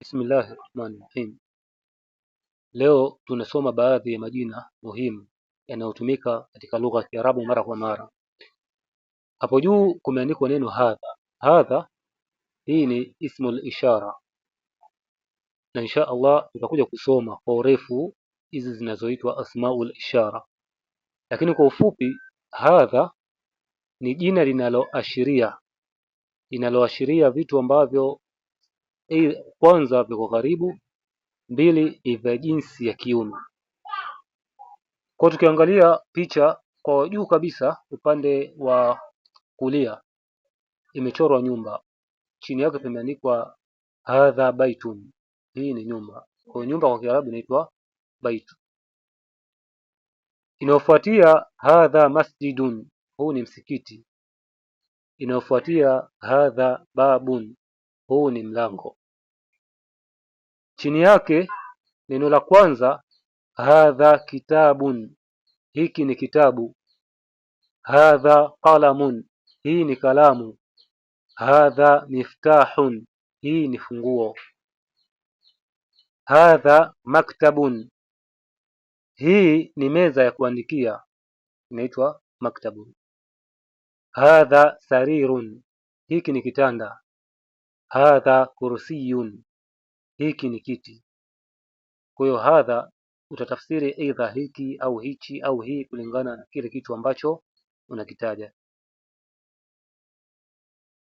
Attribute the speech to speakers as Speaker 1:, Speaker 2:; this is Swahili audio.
Speaker 1: Bismillahi rahmani rahim. Leo tunasoma baadhi ya majina muhimu yanayotumika katika lugha ya Kiarabu mara kwa mara. Hapo juu kumeandikwa neno hadha. Hadha hii ni ismul ishara, na insha Allah tutakuja kusoma kwa urefu hizi zinazoitwa asmaul ishara, lakini kwa ufupi, hadha ni jina linaloashiria vitu ambavyo kwanza viko karibu, mbili ni vya jinsi ya kiume. Kwa tukiangalia picha kwa juu kabisa, upande wa kulia imechorwa nyumba, chini yake pameandikwa hadha baitun, hii ni nyumba. Kwa nyumba kwa Kiarabu inaitwa baitu. Inayofuatia hadha masjidun, huu ni msikiti. Inayofuatia hadha babun, huu ni mlango. Chini yake neno la kwanza hadha kitabun, hiki ni kitabu. Hadha qalamun, hii ni kalamu. Hadha miftahun, hii ni funguo. Hadha maktabun, hii ni meza ya kuandikia, inaitwa maktabun. Hadha sarirun, hiki ni kitanda. Hadha kursiyun, hiki ni kiti. Kwa hiyo hadha utatafsiri aidha hiki au hichi au hii kulingana na kile kitu ambacho unakitaja.